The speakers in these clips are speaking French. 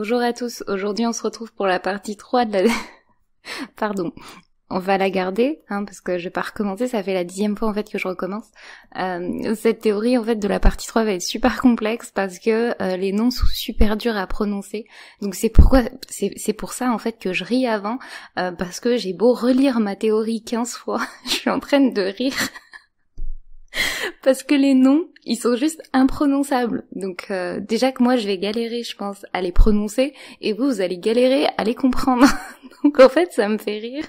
Bonjour à tous, aujourd'hui on se retrouve pour la partie 3 de la... Pardon, on va la garder, parce que je vais pas recommencer, ça fait la 10e fois en fait que je recommence. Cette théorie en fait de la partie 3 va être super complexe parce que les noms sont super durs à prononcer. Donc c'est pour ça en fait que je ris avant, parce que j'ai beau relire ma théorie 15 fois, je suis en train de rire. Parce que les noms, ils sont juste imprononçables. Donc déjà que moi je vais galérer, je pense, à les prononcer, et vous allez galérer à les comprendre. Donc en fait, ça me fait rire.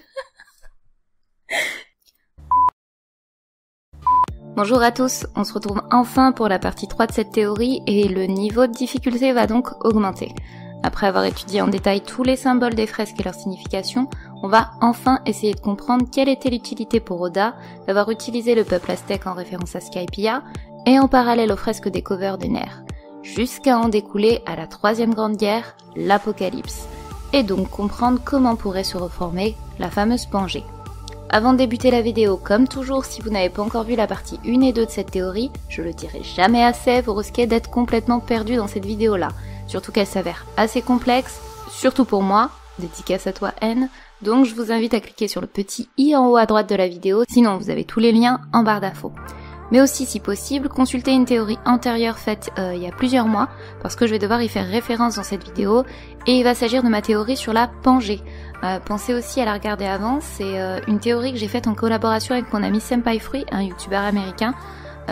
Bonjour à tous, on se retrouve enfin pour la partie 3 de cette théorie, et le niveau de difficulté va donc augmenter. Après avoir étudié en détail tous les symboles des fresques et leur signification, on va enfin essayer de comprendre quelle était l'utilité pour Oda d'avoir utilisé le peuple aztèque en référence à Skypiea et en parallèle aux fresques des covers de Ner, jusqu'à en découler à la troisième grande guerre, l'Apocalypse, et donc comprendre comment pourrait se reformer la fameuse Pangée. Avant de débuter la vidéo, comme toujours, si vous n'avez pas encore vu la partie 1 et 2 de cette théorie, je le dirai jamais assez, vous risquez d'être complètement perdu dans cette vidéo-là. Surtout qu'elle s'avère assez complexe, surtout pour moi, dédicace à toi N, donc je vous invite à cliquer sur le petit i en haut à droite de la vidéo, sinon vous avez tous les liens en barre d'infos. Mais aussi, si possible, consultez une théorie antérieure faite il y a plusieurs mois, parce que je vais devoir y faire référence dans cette vidéo, et il va s'agir de ma théorie sur la Pangée. Pensez aussi à la regarder avant, c'est une théorie que j'ai faite en collaboration avec mon ami Senpai Fruit, un youtubeur américain,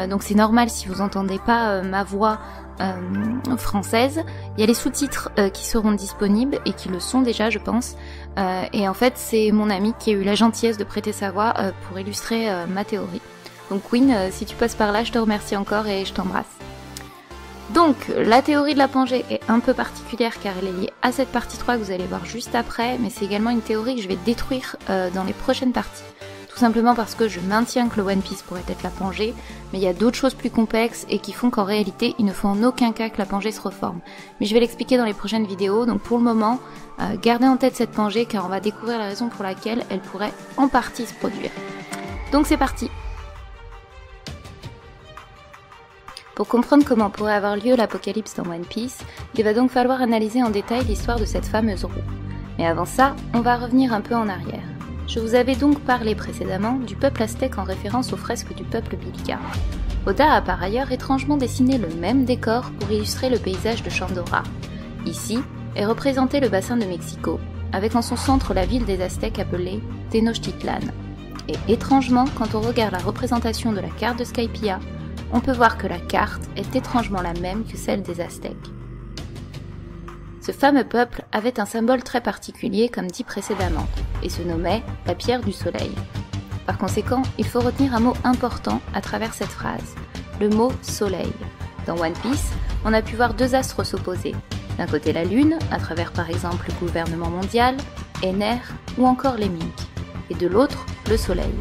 donc c'est normal si vous entendez pas ma voix française. Il y a les sous-titres qui seront disponibles et qui le sont déjà, je pense, et en fait c'est mon ami qui a eu la gentillesse de prêter sa voix pour illustrer ma théorie. Donc Queen, si tu passes par là, je te remercie encore et je t'embrasse. Donc, la théorie de la Pangée est un peu particulière car elle est liée à cette partie 3 que vous allez voir juste après, mais c'est également une théorie que je vais détruire dans les prochaines parties. Tout simplement parce que je maintiens que le One Piece pourrait être la Pangée, mais il y a d'autres choses plus complexes et qui font qu'en réalité, il ne faut en aucun cas que la Pangée se reforme. Mais je vais l'expliquer dans les prochaines vidéos, donc pour le moment, gardez en tête cette Pangée car on va découvrir la raison pour laquelle elle pourrait en partie se produire. Donc c'est parti! Pour comprendre comment pourrait avoir lieu l'apocalypse dans One Piece, il va donc falloir analyser en détail l'histoire de cette fameuse roue. Mais avant ça, on va revenir un peu en arrière. Je vous avais donc parlé précédemment du peuple aztèque en référence aux fresques du peuple Bilica. Oda a par ailleurs étrangement dessiné le même décor pour illustrer le paysage de Chandora. Ici est représenté le bassin de Mexico, avec en son centre la ville des Aztèques appelée Tenochtitlan. Et étrangement, quand on regarde la représentation de la carte de Skypiea, on peut voir que la carte est étrangement la même que celle des Aztèques. Ce fameux peuple avait un symbole très particulier comme dit précédemment, et se nommait la pierre du soleil. Par conséquent, il faut retenir un mot important à travers cette phrase, le mot soleil. Dans One Piece, on a pu voir deux astres s'opposer. D'un côté la lune, à travers par exemple le gouvernement mondial, Ener ou encore les Mink, et de l'autre, le soleil.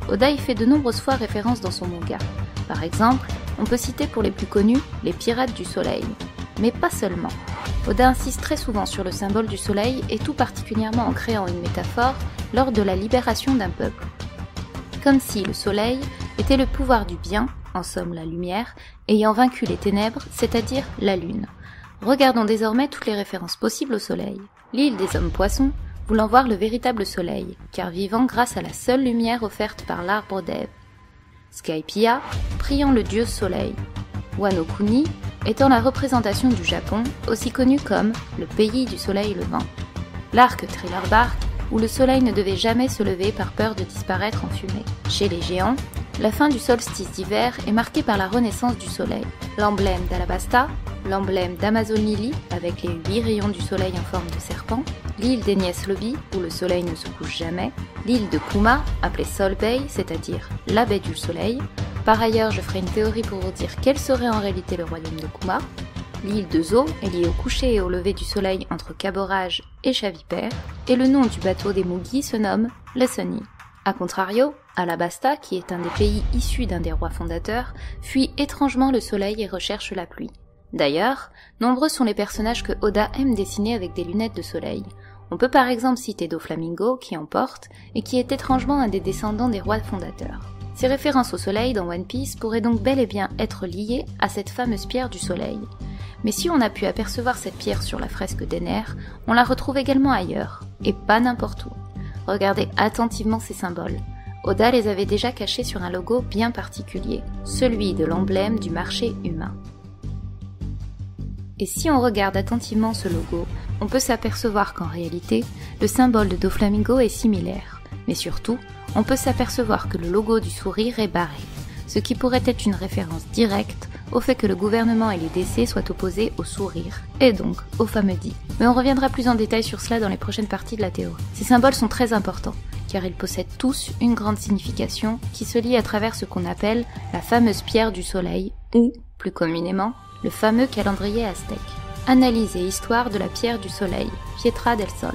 Oda y fait de nombreuses fois référence dans son manga. Par exemple, on peut citer pour les plus connus les pirates du soleil. Mais pas seulement. Oda insiste très souvent sur le symbole du soleil et tout particulièrement en créant une métaphore lors de la libération d'un peuple. Comme si le soleil était le pouvoir du bien, en somme la lumière, ayant vaincu les ténèbres, c'est-à-dire la lune. Regardons désormais toutes les références possibles au soleil. L'île des hommes poissons voulant voir le véritable soleil, car vivant grâce à la seule lumière offerte par l'arbre d'Ève. Skypiea, priant le dieu soleil. Wano Kuni, étant la représentation du Japon, aussi connu comme le pays du soleil levant. L'arc Thriller Bark, où le soleil ne devait jamais se lever par peur de disparaître en fumée. Chez les géants, la fin du solstice d'hiver est marquée par la renaissance du soleil. L'emblème d'Alabasta, l'emblème d'Amazon Lily, avec les 8 rayons du soleil en forme de serpent, l'île d'Enies Lobby, où le soleil ne se couche jamais, l'île de Kuma, appelée Sol Bay, c'est-à-dire la baie du soleil. Par ailleurs, je ferai une théorie pour vous dire quel serait en réalité le royaume de Kuma. L'île de Zo est liée au coucher et au lever du soleil entre Caborage et Chavipere, et le nom du bateau des Mugi se nomme le Sunny. A contrario, Alabasta, qui est un des pays issus d'un des rois fondateurs, fuit étrangement le soleil et recherche la pluie. D'ailleurs, nombreux sont les personnages que Oda aime dessiner avec des lunettes de soleil. On peut par exemple citer Doflamingo, qui en porte, et qui est étrangement un des descendants des rois fondateurs. Ces références au soleil dans One Piece pourraient donc bel et bien être liées à cette fameuse pierre du soleil. Mais si on a pu apercevoir cette pierre sur la fresque d'Ener, on la retrouve également ailleurs, et pas n'importe où. Regardez attentivement ces symboles. Oda les avait déjà cachés sur un logo bien particulier, celui de l'emblème du marché humain. Et si on regarde attentivement ce logo, on peut s'apercevoir qu'en réalité, le symbole de Doflamingo est similaire. Mais surtout, on peut s'apercevoir que le logo du sourire est barré, ce qui pourrait être une référence directe au fait que le gouvernement et les DC soient opposés au sourire, et donc au fameux dit. Mais on reviendra plus en détail sur cela dans les prochaines parties de la théorie. Ces symboles sont très importants, car ils possèdent tous une grande signification qui se lie à travers ce qu'on appelle la fameuse pierre du soleil, ou, plus communément, le fameux calendrier aztèque. Analyse et histoire de la pierre du soleil, Pietra del Sol.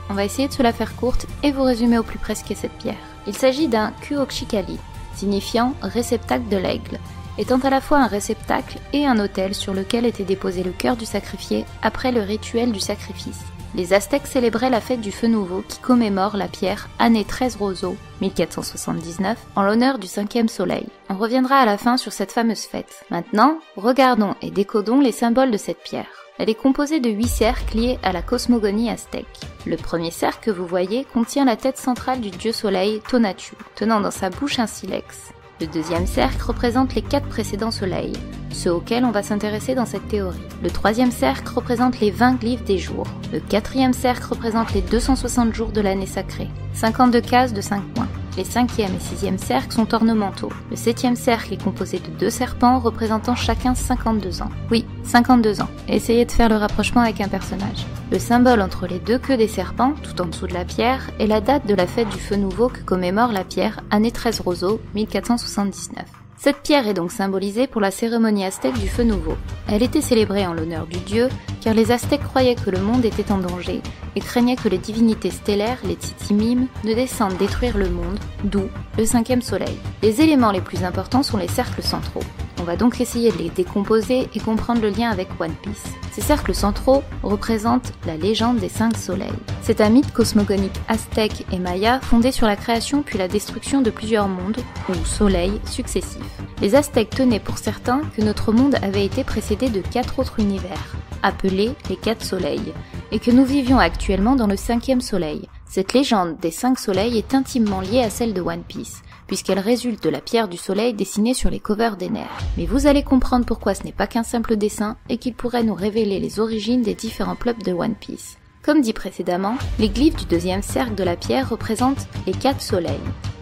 On va essayer de se la faire courte et vous résumer au plus près ce qu'est cette pierre. Il s'agit d'un Kuochikali, signifiant réceptacle de l'aigle, étant à la fois un réceptacle et un autel sur lequel était déposé le cœur du sacrifié après le rituel du sacrifice. Les Aztèques célébraient la fête du feu nouveau qui commémore la pierre année 13 Roseau, 1479, en l'honneur du 5e soleil. On reviendra à la fin sur cette fameuse fête. Maintenant, regardons et décodons les symboles de cette pierre. Elle est composée de 8 cercles liés à la cosmogonie aztèque. Le premier cercle que vous voyez contient la tête centrale du dieu soleil Tonatiuh, tenant dans sa bouche un silex. Le deuxième cercle représente les 4 précédents soleils, ceux auxquels on va s'intéresser dans cette théorie. Le troisième cercle représente les 20 glyphes des jours. Le quatrième cercle représente les 260 jours de l'année sacrée, 52 cases de 5 points. Les 5e et 6e cercles sont ornementaux. Le 7e cercle est composé de 2 serpents représentant chacun 52 ans. Oui, 52 ans. Essayez de faire le rapprochement avec un personnage. Le symbole entre les 2 queues des serpents, tout en dessous de la pierre, est la date de la fête du feu nouveau que commémore la pierre, année 13 Roseau, 1479. Cette pierre est donc symbolisée pour la cérémonie aztèque du feu nouveau. Elle était célébrée en l'honneur du dieu, car les Aztèques croyaient que le monde était en danger et craignaient que les divinités stellaires, les Tzitzimim, ne descendent détruire le monde, d'où le 5e soleil. Les éléments les plus importants sont les cercles centraux. On va donc essayer de les décomposer et comprendre le lien avec One Piece. Ces cercles centraux représentent la légende des 5 soleils. C'est un mythe cosmogonique aztèque et maya fondé sur la création puis la destruction de plusieurs mondes, ou soleils, successifs. Les Aztèques tenaient pour certains que notre monde avait été précédé de 4 autres univers, appelés les 4 soleils, et que nous vivions actuellement dans le 5e soleil. Cette légende des 5 soleils est intimement liée à celle de One Piece, puisqu'elle résulte de la pierre du soleil dessinée sur les covers d'Ener. Mais vous allez comprendre pourquoi ce n'est pas qu'un simple dessin et qu'il pourrait nous révéler les origines des différents peuple de One Piece. Comme dit précédemment, les glyphes du 2e cercle de la pierre représentent les 4 soleils.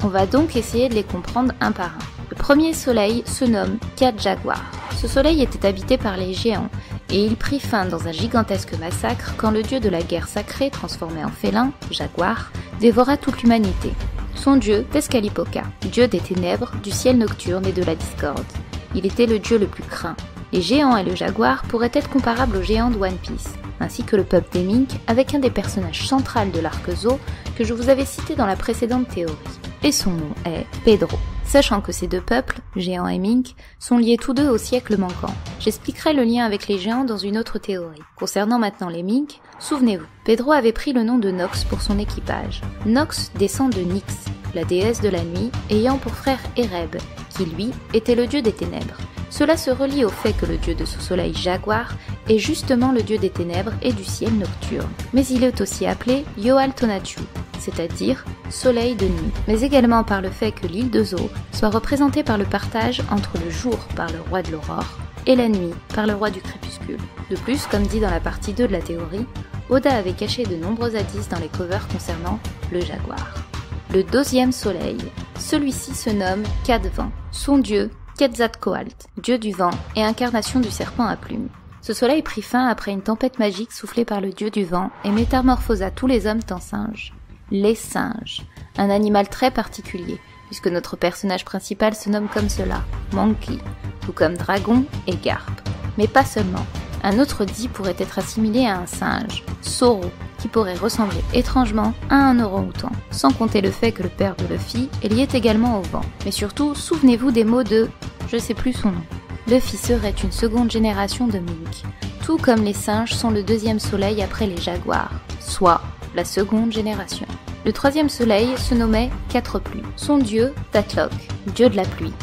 On va donc essayer de les comprendre un par un. Le premier soleil se nomme Kat Jaguar. Ce soleil était habité par les géants, et il prit fin dans un gigantesque massacre quand le dieu de la guerre sacrée, transformé en félin, Jaguar, dévora toute l'humanité. Son dieu, Tezcatlipoca, dieu des ténèbres, du ciel nocturne et de la discorde. Il était le dieu le plus craint. Les géants et le jaguar pourraient être comparables aux géants de One Piece, ainsi que le peuple des Mink avec un des personnages centraux de l'arc Zo que je vous avais cité dans la précédente théorie. Et son nom est Pedro. Sachant que ces deux peuples, géants et Mink, sont liés tous deux au siècle manquant. J'expliquerai le lien avec les géants dans une autre théorie. Concernant maintenant les Mink, souvenez-vous, Pedro avait pris le nom de Nox pour son équipage. Nox descend de Nyx, la déesse de la nuit, ayant pour frère Ereb, qui lui était le dieu des ténèbres. Cela se relie au fait que le dieu de ce soleil Jaguar est justement le dieu des ténèbres et du ciel nocturne. Mais il est aussi appelé Yoal Tonatiuh, c'est-à-dire soleil de nuit, mais également par le fait que l'île de Zo soit représentée par le partage entre le jour par le roi de l'aurore et la nuit par le roi du crépuscule. De plus, comme dit dans la partie 2 de la théorie, Oda avait caché de nombreux indices dans les covers concernant le jaguar. Le deuxième soleil, celui-ci se nomme Kadvan, son dieu Quetzalcoatl, dieu du vent et incarnation du serpent à plumes. Ce soleil prit fin après une tempête magique soufflée par le dieu du vent et métamorphosa tous les hommes en singes. Les singes, un animal très particulier, puisque notre personnage principal se nomme comme cela, Monkey, tout comme dragon et garpe. Mais pas seulement. Un autre dit pourrait être assimilé à un singe, Soro, qui pourrait ressembler étrangement à un orang-outan, sans compter le fait que le père de Luffy est lié également au vent. Mais surtout, souvenez-vous des mots de... je sais plus son nom. Luffy serait une seconde génération de Mink, tout comme les singes sont le deuxième soleil après les jaguars, soit la seconde génération. Le troisième soleil se nommait Quatre Pluies. Son dieu, Tatlok, dieu de la pluie,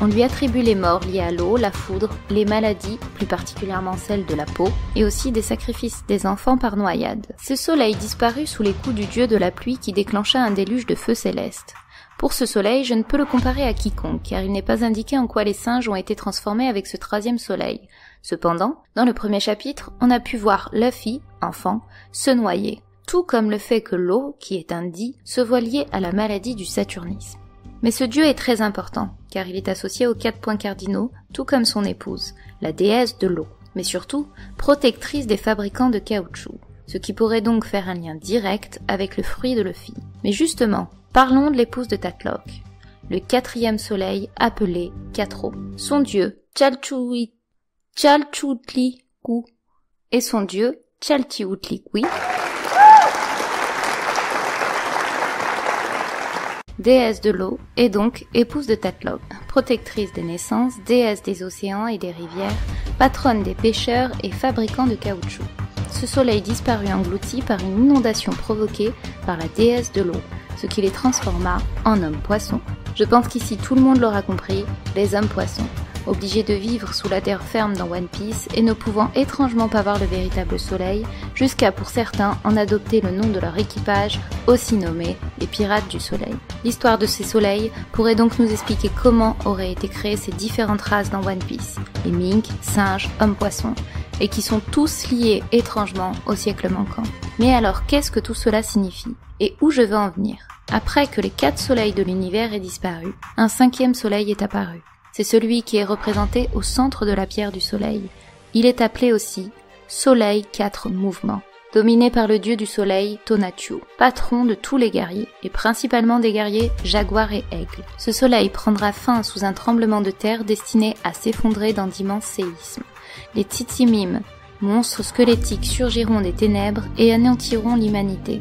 on lui attribue les morts liées à l'eau, la foudre, les maladies, plus particulièrement celles de la peau, et aussi des sacrifices des enfants par noyade. Ce soleil disparut sous les coups du dieu de la pluie qui déclencha un déluge de feu céleste. Pour ce soleil, je ne peux le comparer à quiconque, car il n'est pas indiqué en quoi les singes ont été transformés avec ce 3e soleil. Cependant, dans le premier chapitre, on a pu voir Luffy, enfant, se noyer, tout comme le fait que l'eau, qui est un di, se voit liée à la maladie du saturnisme. Mais ce dieu est très important, car il est associé aux 4 points cardinaux, tout comme son épouse, la déesse de l'eau, mais surtout protectrice des fabricants de caoutchouc, ce qui pourrait donc faire un lien direct avec le fruit de Luffy. Mais justement, parlons de l'épouse de Tatlock, le 4e soleil appelé Katro. Son dieu, Chalchutliku, et son dieu, Chalchiuhtlicue, déesse de l'eau, et donc épouse de Tatlock, protectrice des naissances, déesse des océans et des rivières, patronne des pêcheurs et fabricant de caoutchouc. Ce soleil disparut englouti par une inondation provoquée par la déesse de l'eau, ce qui les transforma en hommes-poissons. Je pense qu'ici tout le monde l'aura compris, les hommes-poissons, obligés de vivre sous la terre ferme dans One Piece et ne pouvant étrangement pas voir le véritable soleil, jusqu'à pour certains en adopter le nom de leur équipage, aussi nommé les pirates du soleil. L'histoire de ces soleils pourrait donc nous expliquer comment auraient été créées ces différentes races dans One Piece, les Mink, singes, hommes-poissons, et qui sont tous liés étrangement au siècle manquant. Mais alors qu'est-ce que tout cela signifie? Et où je veux en venir? Après que les 4 soleils de l'univers aient disparu, un 5e soleil est apparu. C'est celui qui est représenté au centre de la pierre du soleil. Il est appelé aussi Soleil 4 mouvements, dominé par le dieu du soleil Tonatiuh, patron de tous les guerriers, et principalement des guerriers jaguars et aigles. Ce soleil prendra fin sous un tremblement de terre destiné à s'effondrer dans d'immenses séismes. Les Titimimes, monstres squelettiques, surgiront des ténèbres et anéantiront l'humanité.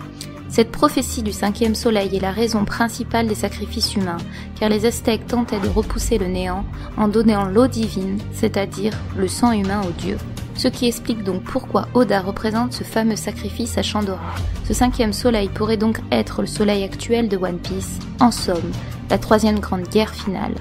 Cette prophétie du 5e soleil est la raison principale des sacrifices humains, car les Aztèques tentaient de repousser le néant en donnant l'eau divine, c'est-à-dire le sang humain aux dieux. Ce qui explique donc pourquoi Oda représente ce fameux sacrifice à Shandora. Ce 5e soleil pourrait donc être le soleil actuel de One Piece, en somme, la 3e grande guerre finale.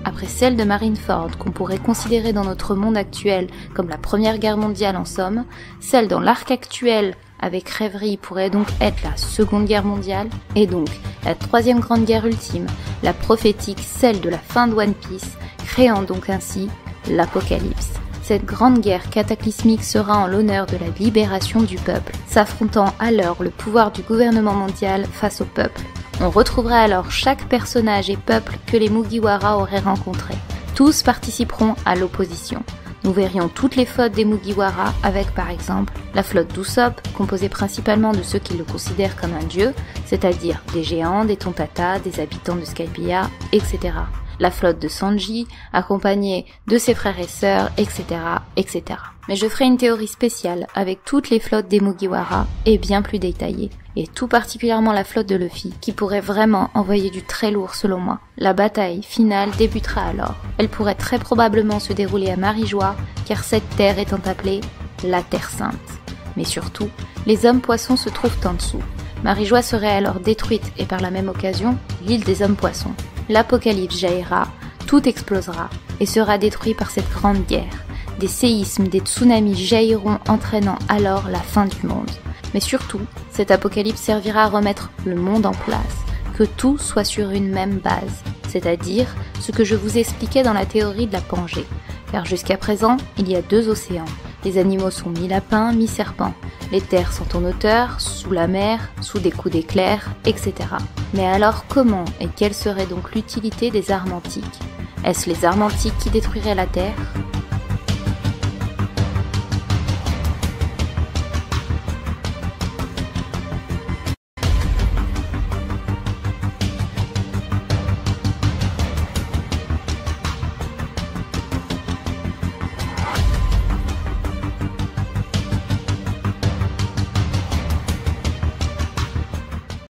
Après celle de Marineford, qu'on pourrait considérer dans notre monde actuel comme la première guerre mondiale en somme, celle dans l'arc actuel avec Rêverie pourrait donc être la Seconde Guerre mondiale, et donc la 3e grande guerre ultime, la prophétique, celle de la fin de One Piece, créant donc ainsi l'Apocalypse. Cette grande guerre cataclysmique sera en l'honneur de la libération du peuple, s'affrontant alors le pouvoir du gouvernement mondial face au peuple. On retrouvera alors chaque personnage et peuple que les Mugiwara auraient rencontré. Tous participeront à l'opposition. Nous verrions toutes les flottes des Mugiwara avec par exemple la flotte d'Usopp, composée principalement de ceux qui le considèrent comme un dieu, c'est-à-dire des géants, des Tontatta, des habitants de Skypiea, etc. La flotte de Sanji, accompagnée de ses frères et sœurs, etc., etc. Mais je ferai une théorie spéciale avec toutes les flottes des Mugiwara et bien plus détaillée, et tout particulièrement la flotte de Luffy, qui pourrait vraiment envoyer du très lourd selon moi. La bataille finale débutera alors. Elle pourrait très probablement se dérouler à Marijois, car cette terre étant appelée la Terre Sainte. Mais surtout, les hommes-poissons se trouvent en dessous. Marijois serait alors détruite et par la même occasion, l'île des hommes-poissons. L'Apocalypse jaillira, tout explosera et sera détruit par cette grande guerre. Des séismes, des tsunamis jailliront entraînant alors la fin du monde. Mais surtout, cet apocalypse servira à remettre le monde en place, que tout soit sur une même base, c'est-à-dire ce que je vous expliquais dans la théorie de la Pangée. Car jusqu'à présent, il y a 2 océans. Les animaux sont mi-lapins, mi-serpents. Les terres sont en hauteur, sous la mer, sous des coups d'éclairs, etc. Mais alors comment et quelle serait donc l'utilité des armes antiques? Est-ce les armes antiques qui détruiraient la Terre?